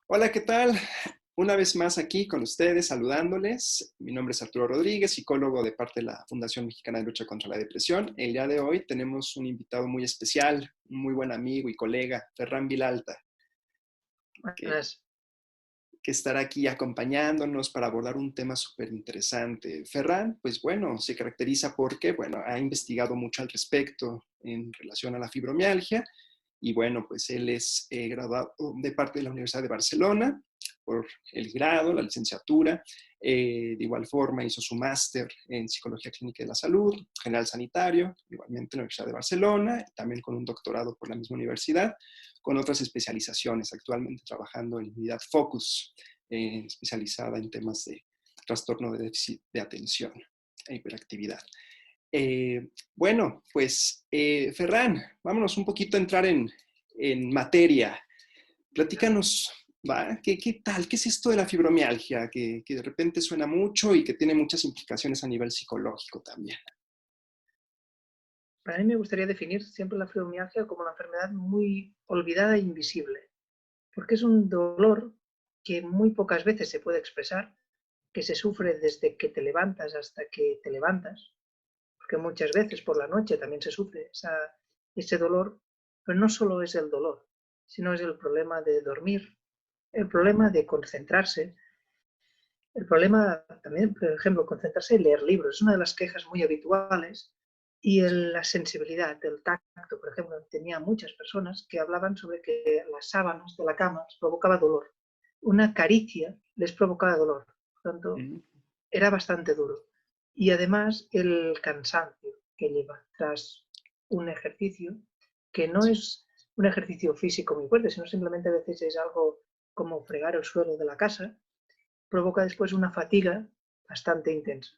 Hola, ¿qué tal? Una vez más aquí con ustedes, saludándoles. Mi nombre es Arturo Rodríguez, psicólogo de parte de la Fundación Mexicana de Lucha contra la Depresión. El día de hoy tenemos un invitado muy especial, un muy buen amigo y colega, Ferran Vilalta, que, Buenas. que estará aquí acompañándonos para abordar un tema súper interesante. Ferran, pues bueno, se caracteriza porque, bueno, ha investigado mucho al respecto en relación a la fibromialgia. Y bueno, pues él es graduado de parte de la Universidad de Barcelona por el grado, la licenciatura. De igual forma hizo su máster en Psicología Clínica de la Salud, General Sanitario, igualmente en la Universidad de Barcelona, y también con un doctorado por la misma universidad, con otras especializaciones, actualmente trabajando en unidad Focus, especializada en temas de trastorno de déficit de atención e hiperactividad. Bueno, pues Ferran, vámonos un poquito a entrar en materia. Platícanos, ¿va? ¿Qué tal? ¿Qué es esto de la fibromialgia? Que de repente suena mucho y que tiene muchas implicaciones a nivel psicológico también. Para mí me gustaría definir siempre la fibromialgia como una enfermedad muy olvidada e invisible, porque es un dolor que muy pocas veces se puede expresar, que se sufre desde que te levantas hasta que te levantas, porque muchas veces por la noche también se sufre ese dolor, pero no solo es el dolor, sino es el problema de dormir, el problema de concentrarse, el problema también, por ejemplo, concentrarse y leer libros. Es una de las quejas muy habituales. Y la sensibilidad, el tacto, por ejemplo, tenía muchas personas que hablaban sobre que las sábanas de la cama les provocaba dolor. Una caricia les provocaba dolor. Por tanto, Mm. era bastante duro. Y además el cansancio que lleva tras un ejercicio, que no es un ejercicio físico muy fuerte, sino simplemente a veces es algo como fregar el suelo de la casa, provoca después una fatiga bastante intensa.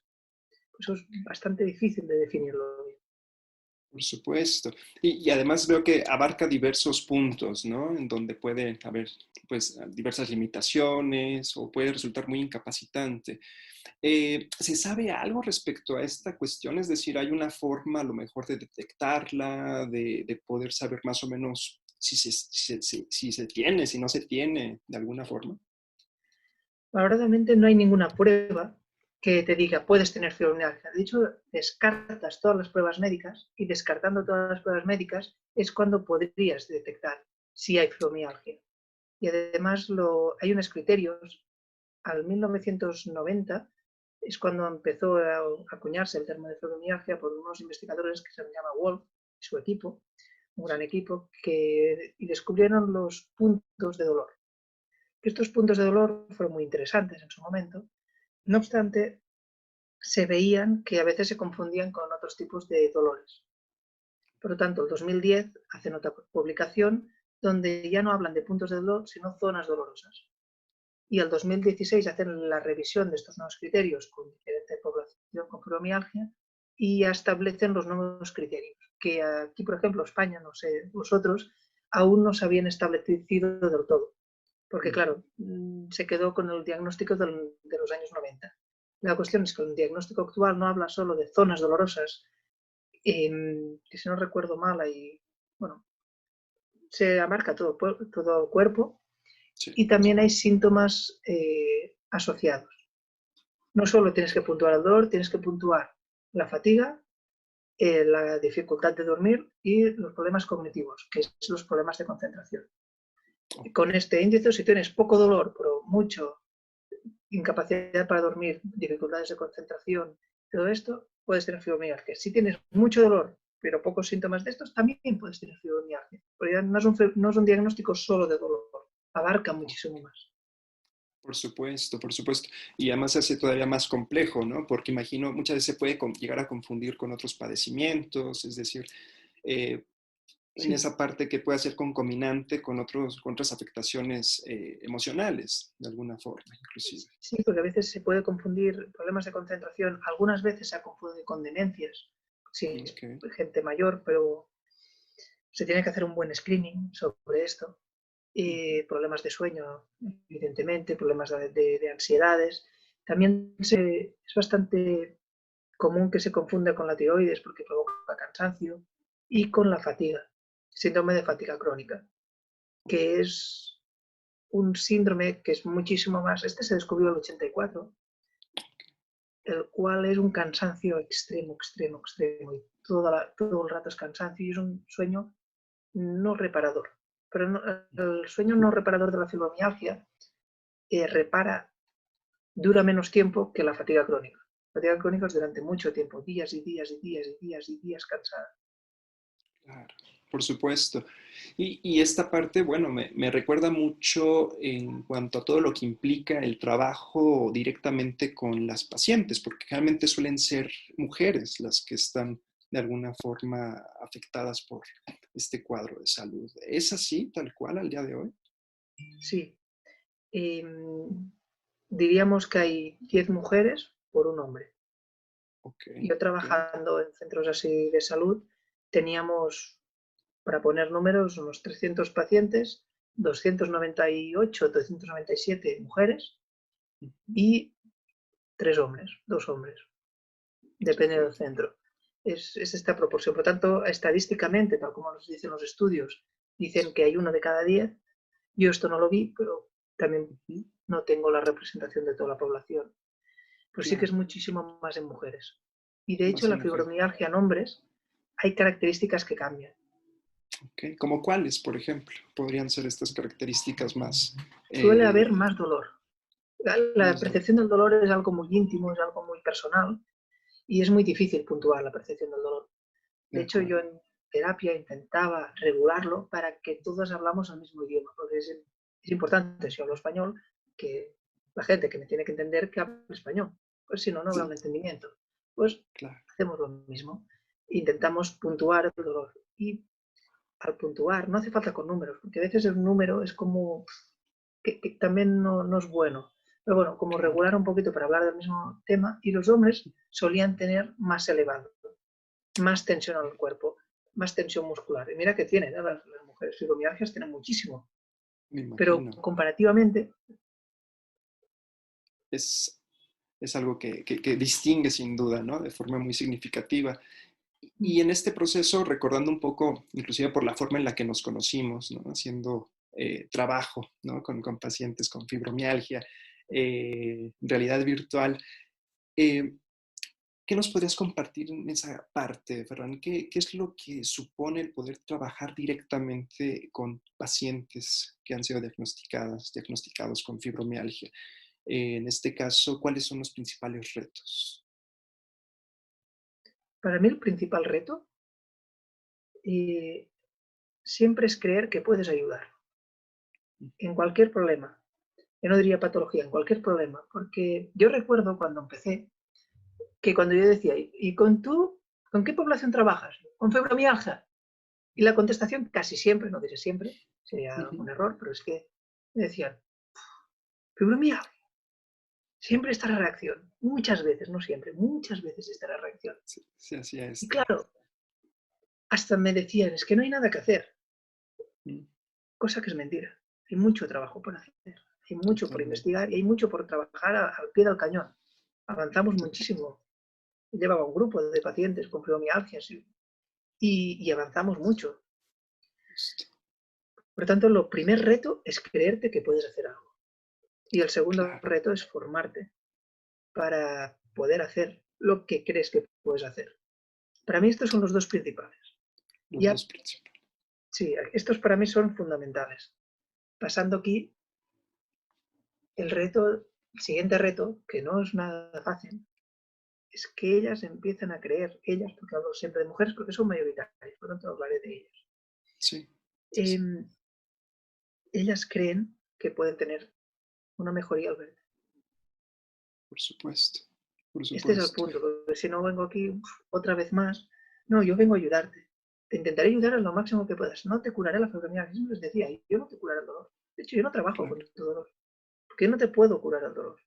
Eso es bastante difícil de definirlo bien. Por supuesto. Y además veo que abarca diversos puntos, ¿no? En donde puede haber, pues, diversas limitaciones o puede resultar muy incapacitante. ¿Se sabe algo respecto a esta cuestión? Es decir, ¿hay una forma a lo mejor de detectarla, de poder saber más o menos si se tiene, si no se tiene, de alguna forma? Valoradamente no hay ninguna prueba que te diga puedes tener fibromialgia. De hecho, descartas todas las pruebas médicas y descartando todas las pruebas médicas es cuando podrías detectar si hay fibromialgia. Y además hay unos criterios. Al 1990 es cuando empezó a acuñarse el término de fibromialgia por unos investigadores que se llama Wolf y su equipo, un gran equipo, y descubrieron los puntos de dolor. Estos puntos de dolor fueron muy interesantes en su momento. No obstante, se veían que a veces se confundían con otros tipos de dolores. Por lo tanto, en 2010 hacen otra publicación donde ya no hablan de puntos de dolor, sino zonas dolorosas. Y en 2016 hacen la revisión de estos nuevos criterios con diferente población con fibromialgia y ya establecen los nuevos criterios, que aquí, por ejemplo, España, no sé, vosotros, aún no se habían establecido del todo, porque claro, se quedó con el diagnóstico de los años 90. La cuestión es que el diagnóstico actual no habla solo de zonas dolorosas, que si no recuerdo mal, bueno, se abarca todo el cuerpo Sí. y también hay síntomas asociados. No solo tienes que puntuar el dolor, tienes que puntuar la fatiga, la dificultad de dormir y los problemas cognitivos, que son los problemas de concentración. Oh, Con este índice, si tienes poco dolor, pero mucho incapacidad para dormir, dificultades de concentración, todo esto, puedes tener fibromialgia. Si tienes mucho dolor, pero pocos síntomas de estos, también puedes tener fibromialgia. Porque ya no es un diagnóstico solo de dolor, abarca oh. muchísimo más. Por supuesto, por supuesto. Y además se hace todavía más complejo, ¿no? Porque imagino, muchas veces se puede llegar a confundir con otros padecimientos, es decir, eh, en Sí, esa parte que puede ser concominante con otras afectaciones emocionales, de alguna forma, inclusive. sí, porque a veces se puede confundir problemas de concentración, algunas veces se confunde con demencias, si es Ok. gente mayor, pero se tiene que hacer un buen screening sobre esto. Ujú. Problemas de sueño, evidentemente, problemas de ansiedades. También es bastante común que se confunda con la tiroides porque provoca cansancio y con la fatiga, síndrome de fatiga crónica, que es un síndrome que es muchísimo más, este se descubrió en el 84, el cual es un cansancio extremo, extremo, extremo, y todo el rato es cansancio y es un sueño no reparador. Pero el sueño no reparador de la fibromialgia dura menos tiempo que la fatiga crónica. La fatiga crónica es durante mucho tiempo, días y días y días y días y días cansada. Claro, por supuesto. Y esta parte, bueno, me recuerda mucho en cuanto a todo lo que implica el trabajo directamente con las pacientes, porque realmente suelen ser mujeres las que están de alguna forma afectadas por este cuadro de salud. ¿Es así, tal cual, al día de hoy? Sí. Diríamos que hay 10 mujeres por un hombre. Ok, Yo ok, trabajando en centros así de salud, teníamos, para poner números, unos 300 pacientes, 298, 297 mujeres y 3 hombres, 2 hombres, depende del perfecto. centro. Es esta proporción. Por lo tanto, estadísticamente, tal como nos dicen los estudios, dicen que hay uno de cada 10. Yo esto no lo vi, pero también Ujú, no tengo la representación de toda la población. Pues sí que es claro, muchísimo más en mujeres. Y de hecho, más en la mujeres. fibromialgia en hombres hay características que cambian. Ok, ¿como cuáles, por ejemplo? Podrían ser estas características más, Suele haber eh, más dolor. La más dolor. percepción del dolor es algo muy íntimo, es algo muy personal y es muy difícil puntuar la percepción del dolor. De De hecho, yo acuerdo. en terapia intentaba regularlo para que todos hablamos el mismo idioma, porque es importante, si hablo español, que la gente que me tiene que entender que hable español, pues si no, no habrá un Sí, entendimiento. Pues claro. hacemos lo mismo, intentamos puntuar el dolor y al puntuar no hace falta con números, porque a veces el número es como que también no es bueno. Pero bueno, como Claro, regular un poquito para hablar del mismo tema, y los hombres solían tener más elevado, más tensión en el cuerpo, más tensión muscular. Y mira que tienen, ¿eh? Las mujeres fibromialgias tienen muchísimo, me pero imagino. comparativamente, Es, es algo que distingue sin duda, ¿no? De forma muy significativa. Y en este proceso, recordando un poco, inclusive por la forma en la que nos conocimos, ¿no? Haciendo trabajo, ¿no? Con pacientes con fibromialgia, realidad virtual. eh, ¿Qué nos podrías compartir en esa parte, Ferran? ¿Qué es lo que supone el poder trabajar directamente con pacientes que han sido diagnosticados con fibromialgia? En este caso, ¿cuáles son los principales retos? para mí el principal reto eh, siempre es creer que puedes ayudar en cualquier problema. Yo no diría patología, en cualquier problema, porque yo recuerdo cuando empecé que cuando yo decía, ¿y con qué población trabajas? Con fibromialgia. Y la contestación casi siempre, no diré siempre, sería Ujú. un error, pero es que me decían, fibromialgia. Siempre está la reacción, muchas veces, no siempre, muchas veces está la reacción. Sí, sí hacía Y esto. claro, hasta me decían, es que no hay nada que hacer, Mm, cosa que es mentira. Hay mucho trabajo por hacer, hay mucho por totalmente, investigar y hay mucho por trabajar al pie del cañón. Avanzamos muchísimo. Llevaba un grupo de pacientes con fibromialgias y avanzamos mucho. justo. Por lo tanto, lo primer reto es creerte que puedes hacer algo. Y el segundo Claro, reto es formarte para poder hacer lo que crees que puedes hacer. Para mí estos son los dos principales. los Ya, dos principales. sí, estos para mí son fundamentales. Pasando aquí, el siguiente reto, que no es nada fácil, es que ellas empiezan a creer, ellas, porque hablo siempre de mujeres, porque son mayoritarias, por lo tanto hablaré de ellas. Sí, sí, sí, Eh, ellas creen que pueden tener una mejoría al verte. por supuesto, por Este es el supuesto. punto, porque si no vengo aquí otra vez más, no, yo vengo a ayudarte. Te intentaré ayudar a lo máximo que puedas. No te curaré la fibromialgia. Eso les decía, yo no te curaré el dolor. De hecho, yo no trabajo Claro. con tu dolor, porque yo no te puedo curar el dolor.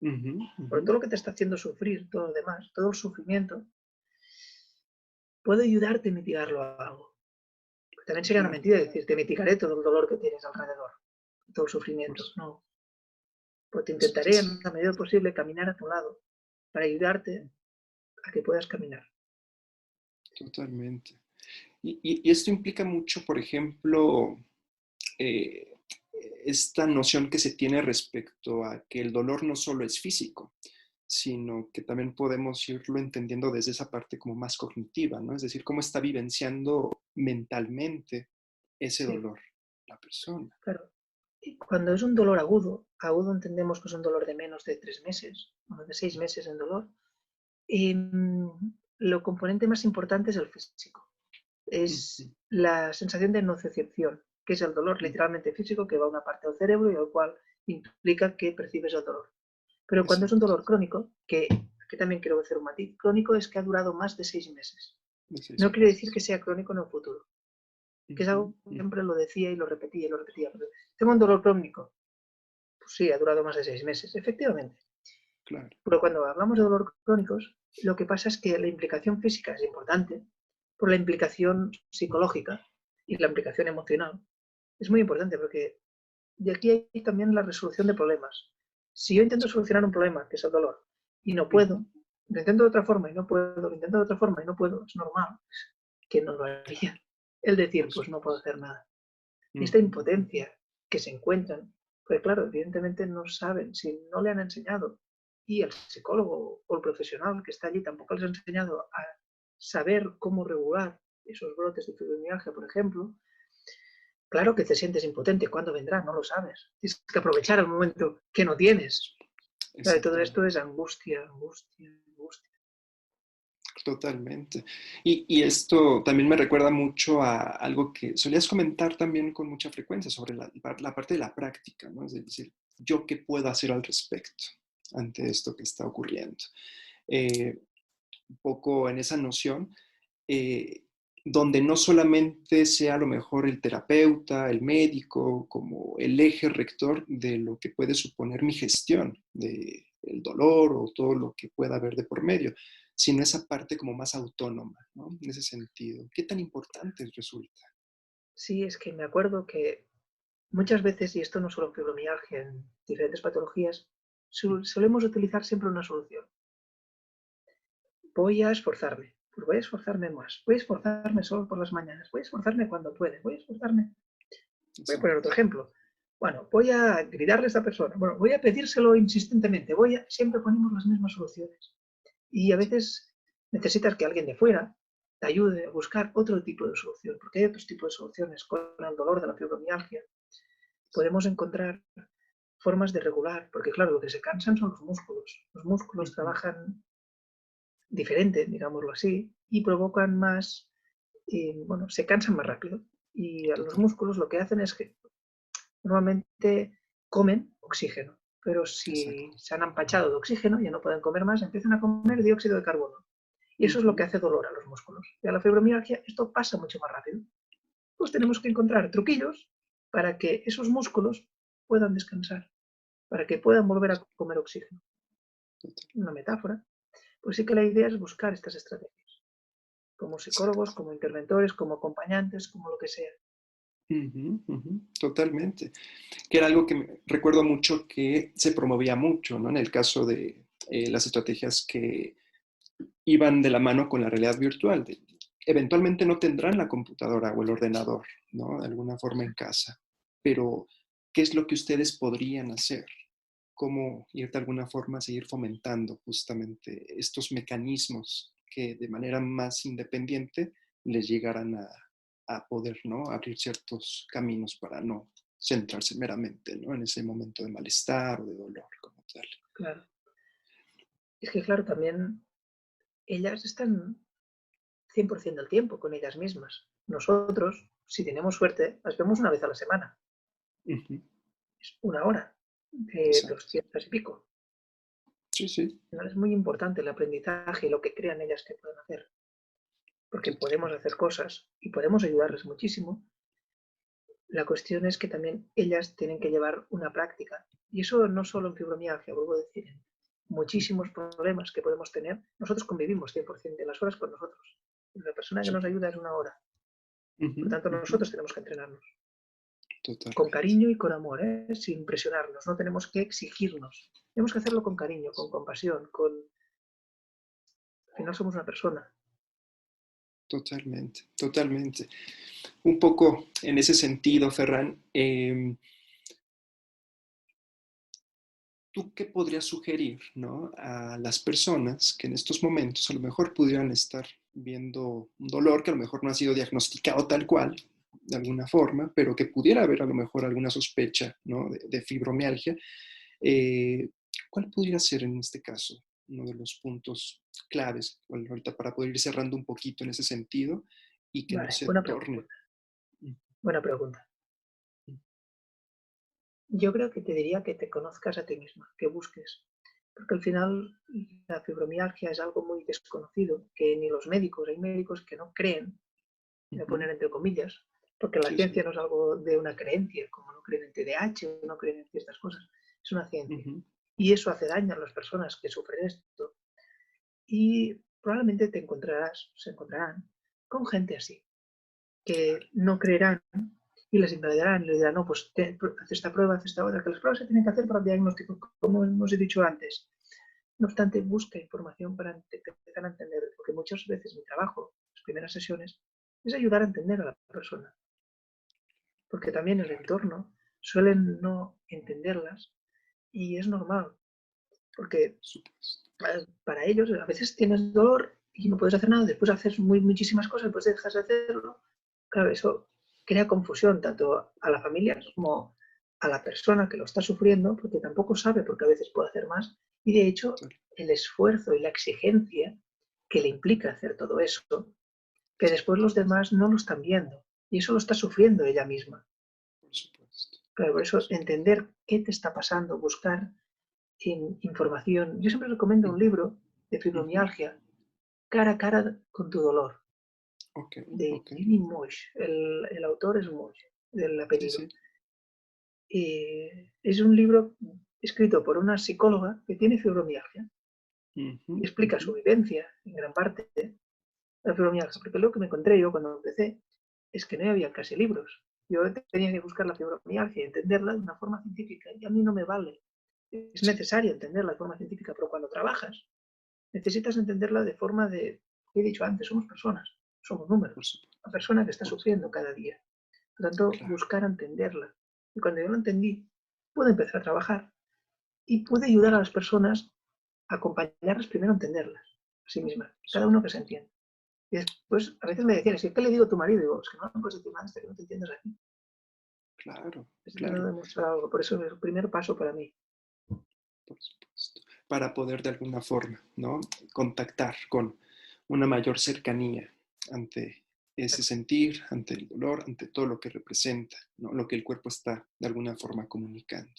Ujú, ujú. Por todo lo que te está haciendo sufrir, todo lo demás, todo el sufrimiento, puedo ayudarte a mitigarlo a algo. También sería una Claro, mentira decir, te mitigaré todo el dolor que tienes alrededor, todo el por sufrimiento. No, pues te intentaré supuesto. en la medida posible caminar a tu lado para ayudarte a que puedas caminar. Totalmente. Y esto implica mucho, por ejemplo, eh, esta noción que se tiene respecto a que el dolor no solo es físico, sino que también podemos irlo entendiendo desde esa parte como más cognitiva, ¿no? Es decir, cómo está vivenciando mentalmente ese Sí, dolor la persona. claro. Y cuando es un dolor agudo, agudo entendemos que es un dolor de menos de 3 meses, o de 6 meses en dolor, y lo componente más importante es el físico. Ujú, Es la sensación de nocicepción, que es el dolor ujú, literalmente físico que va a una parte del cerebro y al cual implica que percibes el dolor. Pero cuando es un exacto, dolor crónico, que también quiero hacer un matiz, crónico es que ha durado más de 6 meses. de seis No quiere decir meses. que sea crónico en el futuro, que es Ujú, algo que ujú, siempre lo decía y lo repetía y lo repetía. Tengo un dolor crónico. Pues sí, ha durado más de 6 meses, efectivamente. claro. Pero cuando hablamos de dolor crónicos, lo que pasa es que la implicación física es importante, por la implicación psicológica y la implicación emocional. Es muy importante porque de aquí hay también la resolución de problemas. Si yo intento solucionar un problema, que es el dolor, y no puedo, Ujú, lo intento de otra forma y no puedo, lo intento de otra forma y no puedo, es normal que no lo haría. El decir, por pues no puedo supuesto. hacer nada. Y esta Ujú, impotencia que se encuentran, pues claro, evidentemente no saben, si no le han enseñado, y el psicólogo o el profesional que está allí tampoco les ha enseñado a saber cómo regular esos brotes de fibromialgia, por ejemplo, claro que te sientes impotente. ¿Cuándo vendrá? No lo sabes. Tienes que aprovechar el momento que no tienes. Claro, todo esto exactamente. es angustia, angustia, angustia. Totalmente. Y esto también me recuerda mucho a algo que solías comentar también con mucha frecuencia sobre la parte de la práctica, ¿no? Es decir, ¿yo qué puedo hacer al respecto ante esto que está ocurriendo? Eh, un poco en esa noción, eh, donde no solamente sea a lo mejor el terapeuta, el médico, como el eje rector de lo que puede suponer mi gestión del dolor o todo lo que pueda haber de por medio, sino esa parte como más autónoma, ¿no? En ese sentido. ¿Qué tan importante resulta? Sí, es que me acuerdo que muchas veces, y esto no solo en fibromialgia, en diferentes patologías, solemos utilizar siempre una solución. Voy a esforzarme, pues voy a esforzarme más, voy a esforzarme solo por las mañanas, voy a esforzarme cuando puede, voy a esforzarme. Voy a poner otro Exacto. ejemplo. Bueno, voy a gritarle a esta persona, bueno, voy a pedírselo insistentemente, siempre ponemos las mismas soluciones. Y a veces necesitas que alguien de fuera te ayude a buscar otro tipo de solución, porque hay otros tipos de soluciones con el dolor de la fibromialgia. Podemos encontrar formas de regular, porque claro, lo que se cansan son los músculos. Los músculos Ujú. trabajan diferente, digámoslo así, y provocan más, bueno, se cansan más rápido. Y a los Total. músculos lo que hacen es que normalmente comen oxígeno, pero Exacto. si se han empachado de oxígeno, ya no pueden comer más, empiezan a comer dióxido de carbono. Y eso es lo que Ujú. hace dolor a los músculos. Y a la fibromialgia esto pasa mucho más rápido. Pues tenemos que encontrar truquillos para que esos músculos puedan descansar, para que puedan volver a comer oxígeno. Total. Una metáfora. Pues sí que la idea es buscar estas estrategias, como psicólogos, Exacto. como interventores, como acompañantes, como lo que sea. Ujú, ujú, totalmente. Que era algo que recuerdo mucho que se promovía mucho, ¿no? En el caso de las estrategias que iban de la mano con la realidad virtual. Eventualmente no tendrán la computadora o el ordenador, ¿no? De alguna forma en casa, pero ¿qué es lo que ustedes podrían hacer? ¿Cómo ir de alguna forma a seguir fomentando justamente estos mecanismos que de manera más independiente les llegaran a poder, ¿no? Abrir ciertos caminos para no centrarse meramente, ¿no? En ese momento de malestar o de dolor como tal. Claro. Es que, claro, también ellas están 100% del tiempo con ellas mismas. Nosotros, si tenemos suerte, las vemos una vez a la semana. Ujú, Es una hora de exacto. 200 y pico. Sí, sí, Es muy importante el aprendizaje y lo que crean ellas que pueden hacer, porque podemos hacer totalmente. cosas y podemos ayudarles muchísimo. La cuestión es que también ellas tienen que llevar una práctica. Y eso no solo en fibromialgia, vuelvo a decir, en muchísimos problemas que podemos tener. Nosotros convivimos 100% de las horas con nosotros. La persona que nos Súper. ayuda es una hora. Ujú, Por tanto, ujú, nosotros tenemos que entrenarnos. Con totalmente. cariño y con amor, sin presionarnos. No tenemos que exigirnos. Tenemos que hacerlo con cariño, con compasión, con... Al final somos una persona. Totalmente, totalmente. Un poco en ese sentido, Ferran, ¿tú qué podrías sugerir, ¿no?, a las personas que en estos momentos a lo mejor pudieran estar viendo un dolor que a lo mejor no ha sido diagnosticado tal cual, de alguna forma, pero que pudiera haber a lo mejor alguna sospecha, ¿no?, de fibromialgia? Eh, ¿Cuál pudiera ser en este caso uno de los puntos claves, bueno, ahorita para poder ir cerrando un poquito en ese sentido y que no Vale, se buena torne? pregunta. Buena pregunta. Yo creo que te diría que te conozcas a ti misma, que busques, porque al final la fibromialgia es algo muy desconocido, que ni los médicos, hay médicos que no creen, voy a Ujú. poner entre comillas, porque la Sí, sí. ciencia no es algo de una creencia, como no creen en TDAH o no creen en ciertas cosas, es una ciencia. Ujú. Y eso hace daño a las personas que sufren esto y probablemente se encontrarán con gente así, Claro. que no creerán y les invalidarán, les dirán, no, pues haz esta prueba, haz esta otra, que las pruebas se tienen que hacer para el diagnóstico, como hemos dicho antes. No obstante, busca información para empezar a entender, porque muchas veces mi trabajo, las primeras sesiones, es ayudar a entender a la persona, porque también el Claro, entorno suelen no entenderlas y es normal, porque por supuesto. para ellos a veces tienes dolor y no puedes hacer nada, después haces muchísimas cosas, después dejas de hacerlo. Claro, eso crea confusión tanto a la familia como a la persona que lo está sufriendo, porque tampoco sabe, porque a veces puede hacer más. Y de hecho, Total, el esfuerzo y la exigencia que le implica hacer todo eso, que sí, después los demás no lo están viendo. Y eso lo está sufriendo ella misma. por supuesto, Pero por por eso supuesto. entender qué te está pasando, buscar información. Yo siempre recomiendo un Ujú, libro de ujú. fibromialgia, Cara a cara con tu dolor, Ok, de ok. Jimmy Mosh. El autor es Mosh, del Sí, apellido. sí. Es un libro escrito por una psicóloga que tiene fibromialgia Ujú, y explica ujú. su vivencia, en gran parte, de la fibromialgia. Porque lo que me encontré yo cuando empecé es que no había casi libros. Yo tenía que buscar la fibromialgia y entenderla de una forma científica y a mí no me vale. Es Sí, necesario entenderla de forma científica, pero cuando trabajas necesitas entenderla de forma de, he dicho antes, somos personas, somos por números, supuesto, una persona que está por sufriendo cada día. Por tanto, claro. buscar entenderla. Y cuando yo lo entendí, pude empezar a trabajar y pude ayudar a las personas a acompañarlas primero a entenderlas, a sí mismas, Por cada uno que se supuesto. entienda. Y después, a veces me decían, ¿qué le digo a tu marido? Y digo, es que no puedes decir nada hasta que no te entiendas aquí. Claro, Estoy tratando claro, de demostrar algo, por eso es el primer paso para mí. por supuesto. Para poder de alguna forma, ¿no?, contactar con una mayor cercanía ante ese sentir, ante el dolor, ante todo lo que representa, ¿no?, lo que el cuerpo está de alguna forma comunicando.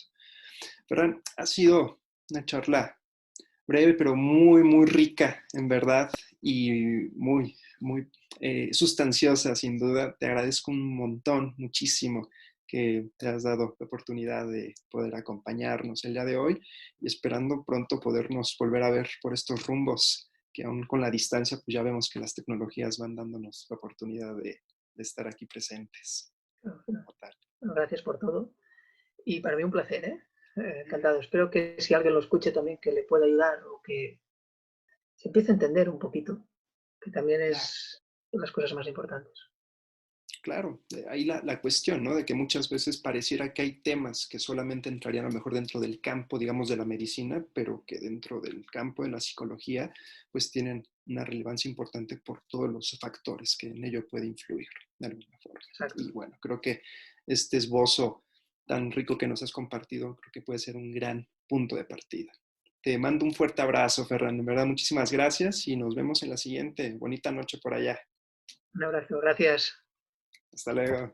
Ferran, ha sido una charla breve, pero muy, muy rica, en verdad, y muy, muy sustanciosa, sin duda. Te agradezco un montón, muchísimo, que te has dado la oportunidad de poder acompañarnos el día de hoy y esperando pronto podernos volver a ver por estos rumbos, que aún con la distancia, pues ya vemos que las tecnologías van dándonos la oportunidad de estar aquí presentes. Total. Gracias por todo. Y para mí un placer, ¿eh? Encantado. Espero que si alguien lo escuche también que le pueda ayudar o que se empiece a entender un poquito, que también Claro. es las cosas más importantes. Claro, ahí la cuestión, ¿no? De que muchas veces pareciera que hay temas que solamente entrarían a lo mejor dentro del campo, digamos, de la medicina, pero que dentro del campo de la psicología, pues tienen una relevancia importante por todos los factores que en ello puede influir de alguna forma. Exacto. Y bueno, creo que este esbozo tan rico que nos has compartido, creo que puede ser un gran punto de partida. Te mando un fuerte abrazo, Ferran. En verdad, muchísimas gracias y nos vemos en la siguiente. Bonita noche por allá. Un abrazo. Gracias. Hasta luego.